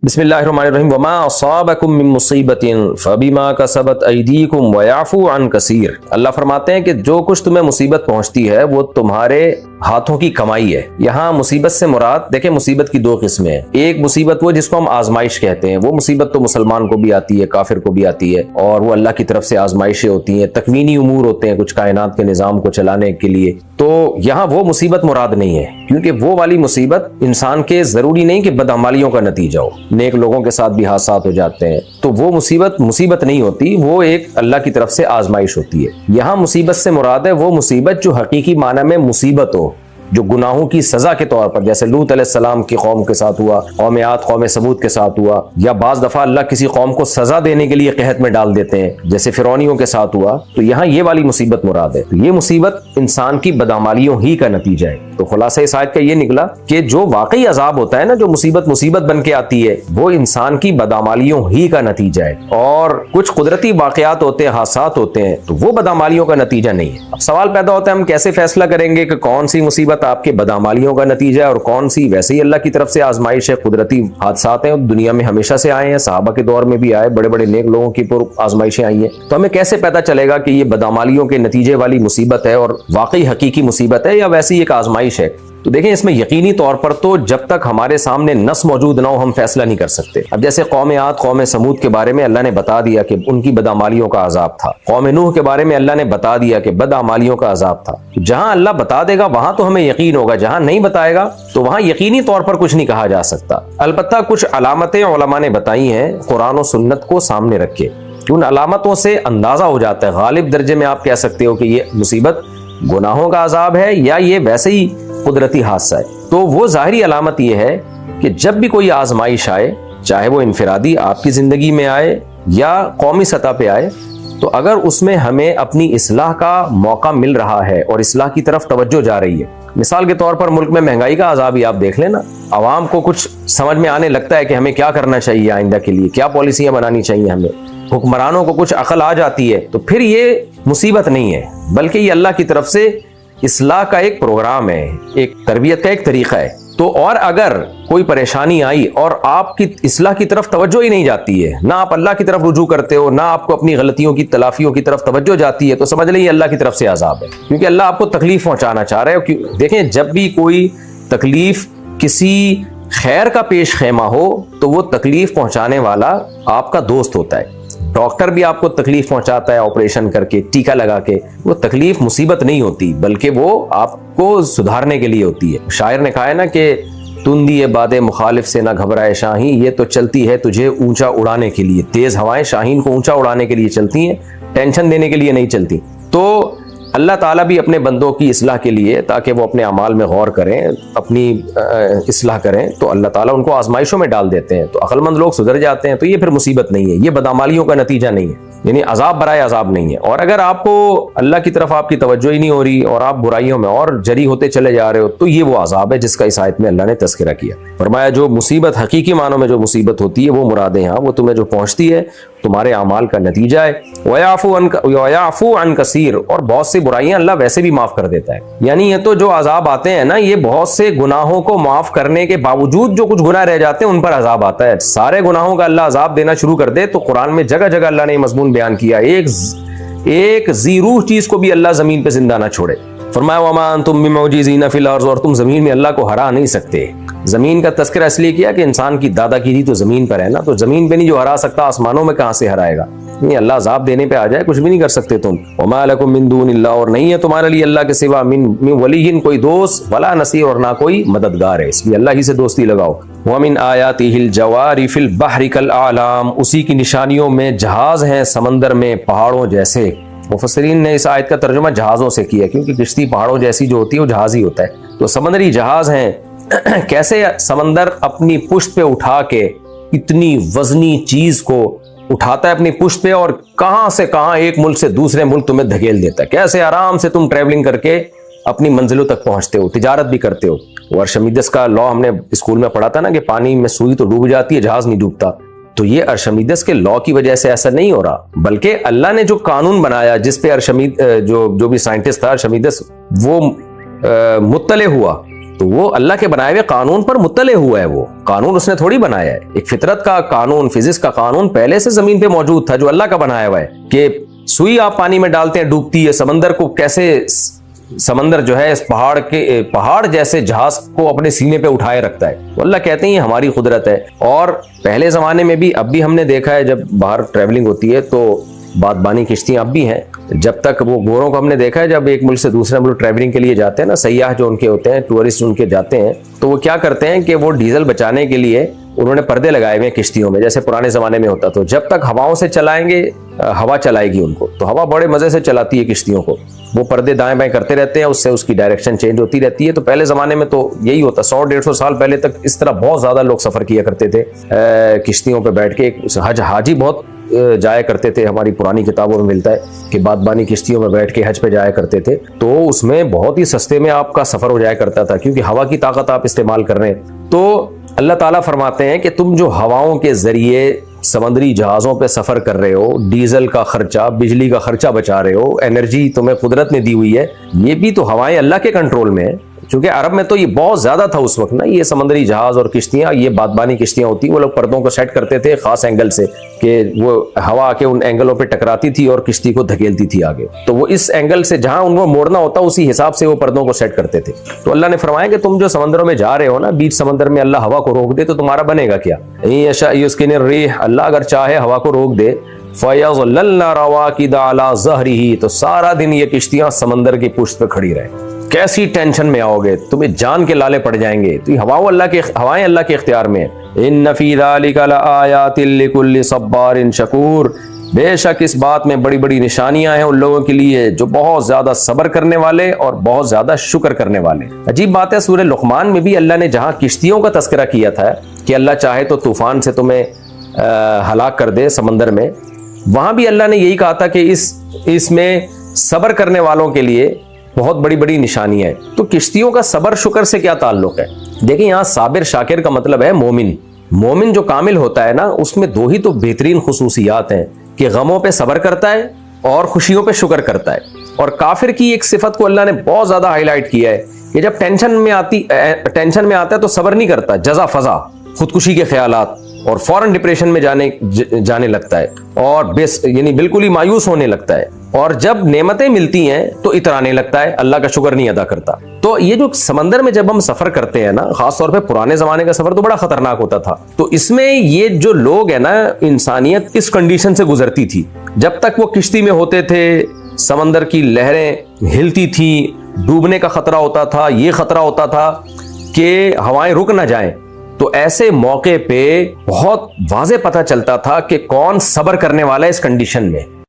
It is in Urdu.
بسم اللہ الرحمن الرحیم وما اصابکم من مصیبت فبما کسبت ایدیکم ویعفو عن کثیر۔ اللہ فرماتے ہیں کہ جو کچھ تمہیں مصیبت پہنچتی ہے وہ تمہارے ہاتھوں کی کمائی ہے۔ یہاں مصیبت سے مراد دیکھیں مصیبت کی دو قسمیں ہیں۔ ایک مصیبت وہ جس کو ہم آزمائش کہتے ہیں، وہ مصیبت تو مسلمان کو بھی آتی ہے، کافر کو بھی آتی ہے، اور وہ اللہ کی طرف سے آزمائشیں ہوتی ہیں، تکوینی امور ہوتے ہیں کچھ کائنات کے نظام کو چلانے کے لیے۔ تو یہاں وہ مصیبت مراد نہیں ہے، کیونکہ وہ والی مصیبت انسان کے ضروری نہیں کہ بدعمالیوں کا نتیجہ ہو، نیک لوگوں کے ساتھ بھی حادثات ہو جاتے ہیں، تو وہ مصیبت نہیں ہوتی، وہ ایک اللہ کی طرف سے آزمائش ہوتی ہے۔ یہاں مصیبت سے مراد ہے وہ مصیبت جو حقیقی معنی میں مصیبت ہو، جو گناہوں کی سزا کے طور پر، جیسے لوط علیہ السلام کی قوم کے ساتھ ہوا، قوم عاد قوم ثمود کے ساتھ ہوا، یا بعض دفعہ اللہ کسی قوم کو سزا دینے کے لیے قحط میں ڈال دیتے ہیں جیسے فرعونیوں کے ساتھ ہوا، تو یہاں یہ والی مصیبت مراد ہے۔ تو یہ مصیبت انسان کی بدعمالیوں ہی کا نتیجہ ہے۔ تو خلاصہ اس آیت کا یہ نکلا کہ جو واقعی عذاب ہوتا ہے نا، جو مصیبت بن کے آتی ہے، وہ انسان کی بدعمالیوں ہی کا نتیجہ ہے، اور کچھ قدرتی واقعات ہوتے ہیں، حادثات ہوتے ہیں، تو وہ بدعمالیوں کا نتیجہ نہیں ہے۔ اب سوال پیدا ہوتا ہے ہم کیسے فیصلہ کریں گے کہ کون سی مصیبت آپ کے بدعمالیوں کا نتیجہ ہے اور کون سی ویسے ہی اللہ کی طرف سے آزمائش ہے؟ قدرتی حادثات ہیں، دنیا میں ہمیشہ سے آئے ہیں، صحابہ کے دور میں بھی آئے، بڑے بڑے نیک لوگوں کی پر آزمائشیں آئی ہیں، تو ہمیں کیسے پتہ چلے گا کہ یہ بدعمالیوں کے نتیجے والی مصیبت ہے اور واقعی حقیقی مصیبت ہے یا ویسی ایک آزمائش ہے؟ تو دیکھیں اس میں یقینی طور پر تو جب تک ہمارے سامنے نص موجود نہ ہو ہم فیصلہ نہیں کر سکتے۔ اب جیسے قوم عاد قوم ثمود کے بارے میں اللہ نے بتا دیا کہ ان کی بدعمالیوں کا عذاب تھا، قوم نوح کے بارے میں اللہ نے بتا دیا کہ بدعمالیوں کا عذاب تھا۔ جہاں اللہ بتا دے گا وہاں تو ہمیں یقین ہوگا، جہاں نہیں بتائے گا تو وہاں یقینی طور پر کچھ نہیں کہا جا سکتا۔ البتہ کچھ علامتیں علماء نے بتائی ہیں قرآن و سنت کو سامنے رکھ کے، ان علامتوں سے اندازہ ہو جاتا ہے، غالب درجے میں آپ کہہ سکتے ہو کہ یہ مصیبت گناہوں کا عذاب ہے یا یہ ویسے ہی قدرتی حادثہ ہے۔ تو وہ ظاہری علامت یہ ہے کہ جب بھی کوئی آزمائش آئے، چاہے وہ انفرادی آپ کی زندگی میں آئے یا قومی سطح پہ آئے، تو اگر اس میں ہمیں اپنی اصلاح کا موقع مل رہا ہے اور اصلاح کی طرف توجہ جا رہی ہے، مثال کے طور پر ملک میں مہنگائی کا عذاب ہی آپ دیکھ لیں نا، عوام کو کچھ سمجھ میں آنے لگتا ہے کہ ہمیں کیا کرنا چاہیے آئندہ کے لیے، کیا پالیسیاں بنانی چاہیے ہمیں، حکمرانوں کو کچھ عقل آ جاتی ہے، تو پھر یہ مصیبت نہیں ہے بلکہ یہ اللہ کی طرف سے اصلاح کا ایک پروگرام ہے، ایک تربیت کا ایک طریقہ ہے۔ تو اور اگر کوئی پریشانی آئی اور آپ کی اصلاح کی طرف توجہ ہی نہیں جاتی ہے، نہ آپ اللہ کی طرف رجوع کرتے ہو، نہ آپ کو اپنی غلطیوں کی تلافیوں کی طرف توجہ جاتی ہے، تو سمجھ لیں یہ اللہ کی طرف سے عذاب ہے، کیونکہ اللہ آپ کو تکلیف پہنچانا چاہ رہا ہے۔ دیکھیں جب بھی کوئی تکلیف کسی خیر کا پیش خیمہ ہو تو وہ تکلیف پہنچانے والا آپ کا دوست ہوتا ہے۔ ڈاکٹر بھی آپ کو تکلیف پہنچاتا ہے آپریشن کر کے، ٹیکہ لگا کے، وہ تکلیف مصیبت نہیں ہوتی بلکہ وہ آپ کو سدھارنے کے لیے ہوتی ہے۔ شاعر نے کہا ہے نا کہ تندی باد مخالف سے نہ گھبرائے شاہین، یہ تو چلتی ہے تجھے اونچا اڑانے کے لیے۔ تیز ہوائیں شاہین کو اونچا اڑانے کے لیے چلتی ہیں، ٹینشن دینے کے لیے نہیں چلتی۔ تو اللہ تعالیٰ بھی اپنے بندوں کی اصلاح کے لیے، تاکہ وہ اپنے اعمال میں غور کریں، اپنی اصلاح کریں، تو اللہ تعالیٰ ان کو آزمائشوں میں ڈال دیتے ہیں، تو عقل مند لوگ سدھر جاتے ہیں۔ تو یہ پھر مصیبت نہیں ہے، یہ بدعمالیوں کا نتیجہ نہیں ہے، یعنی عذاب برائے عذاب نہیں ہے۔ اور اگر آپ کو اللہ کی طرف آپ کی توجہ ہی نہیں ہو رہی اور آپ برائیوں میں اور جری ہوتے چلے جا رہے ہو، تو یہ وہ عذاب ہے جس کا اس آیت میں اللہ نے تذکرہ کیا۔ فرمایا جو مصیبت حقیقی معنوں میں جو مصیبت ہوتی ہے وہ مراد ہے یہاں، وہ تمہیں جو پہنچتی ہے تمہارے اعمال کا نتیجہ ہے۔ وَيَعْفُو عَنْ كَثِيرٍ، اور بہت سی برائیاں اللہ ویسے بھی معاف کر دیتا ہے۔ یعنی یہ تو جو عذاب آتے ہیں نا، یہ بہت سے گناہوں کو معاف کرنے کے باوجود جو کچھ گناہ رہ جاتے ہیں ان پر عذاب آتا ہے۔ سارے گناہوں کا اللہ عذاب دینا شروع کر دے تو قرآن میں جگہ جگہ اللہ نے یہ مضمون بیان کیا، ایک ذی روح چیز کو بھی اللہ زمین پہ زندہ نہ چھوڑے۔ فرمایا وَمَا أَنْتُمْ بِمُعْجِزِينَ فِي الْأَرْضِ، اور تم زمین میں اللہ کو ہرا نہیں سکتے۔ زمین کا تذکرہ اس لیے کیا کہ انسان کی دادا گیری تو زمین پر ہے نا، تو زمین پہ نہیں جو ہرا سکتا آسمانوں میں کہاں سے ہرائے گا؟ نہیں، اللہ عذاب دینے پہ آ جائے کچھ بھی نہیں کر سکتے تم۔ وَمَا لَكُم مِّن دُونِ اللَّهِ، اور نہیں ہے تمہارے لیے اللہ کے سوا من ولی کوئی دوست، ولا نصیر، اور نہ کوئی مددگار ہے، اس لیے اللہ ہی سے دوستی لگاؤ۔ وَمِنْ آيَاتِهِ الْجَوَارِ فِي الْبَحْرِ كَالْأَعْلَامِ، اسی کی نشانیوں میں جہاز ہیں سمندر میں پہاڑوں جیسے۔ مفسرین نے اس آیت کا ترجمہ جہازوں سے کیا کیونکہ کشتی پہاڑوں جیسی جو ہوتی ہے وہ جہاز ہی ہوتا ہے، تو سمندری جہاز ہیں۔ کیسے سمندر اپنی پشت پہ اٹھا کے اتنی وزنی چیز کو اٹھاتا ہے اپنی پشت پہ، اور کہاں سے کہاں ایک ملک سے دوسرے ملک تمہیں دھکیل دیتا ہے، کیسے آرام سے تم ٹریولنگ کر کے اپنی منزلوں تک پہنچتے ہو، تجارت بھی کرتے ہو۔ ارشمیدس کا لا ہم نے اسکول میں پڑھا تھا نا کہ پانی میں سوئی تو ڈوب جاتی ہے، جہاز نہیں ڈوبتا۔ تو یہ ارشمیدس کے لا کی وجہ سے ایسا نہیں ہو رہا، بلکہ اللہ نے جو قانون بنایا جس پہ جو بھی سائنٹسٹ تھا ارشمیدس وہ مطلع ہوا تو وہ اللہ کے بنائے ہوئے قانون پر مطلع ہوا ہے. وہ قانون اس نے تھوڑی بنایا ہے. ایک فطرت کا قانون، فزکس کا قانون پہلے سے زمین پہ موجود تھا جو اللہ کا بنایا ہوا ہے کہ سوئی آپ پانی میں ڈالتے ہیں ڈوبتی ہے. سمندر کو کیسے سمندر جو ہے اس پہاڑ جیسے جہاز کو اپنے سینے پہ اٹھائے رکھتا ہے. تو اللہ کہتے ہیں یہ ہماری قدرت ہے. اور پہلے زمانے میں بھی اب بھی ہم نے دیکھا ہے جب باہر ٹریولنگ ہوتی ہے تو بادبانی کشتیاں اب بھی ہیں. جب تک وہ گوروں کو ہم نے دیکھا ہے جب ایک ملک سے دوسرے ملک ٹریولنگ کے لیے جاتے ہیں نا، سیاح جو ان کے ہوتے ہیں، ٹورسٹ ان کے جاتے ہیں، تو وہ کیا کرتے ہیں کہ وہ ڈیزل بچانے کے لیے انہوں نے پردے لگائے ہوئے ہیں کشتیوں میں، جیسے پرانے زمانے میں ہوتا. تو جب تک ہواؤں سے چلائیں گے، ہوا چلائے گی ان کو، تو ہوا بڑے مزے سے چلاتی ہے کشتیوں کو. وہ پردے دائیں بائیں کرتے رہتے ہیں، اس سے اس کی ڈائریکشن چینج ہوتی رہتی ہے. تو پہلے زمانے میں تو یہی ہوتا. 100-150 سال پہلے تک اس طرح بہت زیادہ لوگ سفر کیا کرتے تھے کشتیوں پہ بیٹھ کے. حاجی بہت جایا کرتے تھے. ہماری پرانی کتابوں میں ملتا ہے کہ بادبانی کشتیوں میں بیٹھ کے حج پہ جایا کرتے تھے. تو اس میں بہت ہی سستے میں آپ کا سفر ہو جایا کرتا تھا کیونکہ ہوا کی طاقت آپ استعمال کر رہے ہیں. تو اللہ تعالیٰ فرماتے ہیں کہ تم جو ہواؤں کے ذریعے سمندری جہازوں پہ سفر کر رہے ہو، ڈیزل کا خرچہ، بجلی کا خرچہ بچا رہے ہو، انرجی تمہیں قدرت نے دی ہوئی ہے، یہ بھی تو ہوائیں اللہ کے کنٹرول میں ہے. چونکہ عرب میں تو یہ بہت زیادہ تھا اس وقت نا، یہ سمندری جہاز اور کشتیاں، یہ بادبانی کشتیاں ہوتی، وہ لوگ پردوں کو سیٹ کرتے تھے خاص اینگل سے کہ وہ ہوا آ کے ان اینگلوں پہ ٹکراتی تھی اور کشتی کو دھکیلتی تھی آگے. تو وہ اس اینگل سے جہاں ان کو موڑنا ہوتا اسی حساب سے وہ پردوں کو سیٹ کرتے تھے. تو اللہ نے فرمایا کہ تم جو سمندروں میں جا رہے ہو نا، بیچ سمندر میں اللہ ہوا کو روک دے تو تمہارا بنے گا کیا؟ یشاء یسکن الريح، اللہ اگر چاہے ہوا کو روک دے، فَيَظْلَلْنَ رَوَاكِدَ عَلَى ظَهْرِهِ، تو سارا دن یہ کشتیاں سمندر کی پشت پہ کھڑی رہیں. کیسی ٹینشن میں آؤ گے، تمہیں جان کے لالے پڑ جائیں گے. تو یہ ہوائیں اللہ کے اختیار میں ہیں. ان فی ذلک لآیات لکل صبار شکور، بے شک اس بات میں بڑی بڑی نشانیاں ہیں ان لوگوں کے لیے جو بہت زیادہ صبر کرنے والے اور بہت زیادہ شکر کرنے والے. عجیب بات ہے، سورہ لقمان میں بھی اللہ نے جہاں کشتیوں کا تذکرہ کیا تھا کہ اللہ چاہے تو طوفان سے تمہیں ہلاک کر دے سمندر میں، وہاں بھی اللہ نے یہی کہا تھا کہ اس میں صبر کرنے والوں کے لیے بہت بڑی بڑی نشانیاں ہیں. تو کشتیوں کا صبر شکر سے کیا تعلق ہے؟ دیکھیں یہاں صابر شاکر کا مطلب ہے مومن. مومن جو کامل ہوتا ہے نا، اس میں دو ہی تو بہترین خصوصیات ہیں کہ غموں پہ صبر کرتا ہے اور خوشیوں پہ شکر کرتا ہے. اور کافر کی ایک صفت کو اللہ نے بہت زیادہ ہائی لائٹ کیا ہے کہ جب ٹینشن میں آتا ہے تو صبر نہیں کرتا، جزا فضا، خودکشی کے خیالات، اور فوراً ڈپریشن میں جانے لگتا ہے اور یعنی بالکل ہی مایوس ہونے لگتا ہے. اور جب نعمتیں ملتی ہیں تو اترانے لگتا ہے، اللہ کا شکر نہیں ادا کرتا. تو یہ جو سمندر میں جب ہم سفر کرتے ہیں نا، خاص طور پہ پرانے زمانے کا سفر تو بڑا خطرناک ہوتا تھا. تو اس میں یہ جو لوگ ہیں نا، انسانیت اس کنڈیشن سے گزرتی تھی. جب تک وہ کشتی میں ہوتے تھے، سمندر کی لہریں ہلتی تھی، ڈوبنے کا خطرہ ہوتا تھا، یہ خطرہ ہوتا تھا کہ ہوائیں رک نہ جائیں. تو ایسے موقع پہ بہت واضح پتہ چلتا تھا کہ کون صبر کرنے والا ہے اس کنڈیشن میں.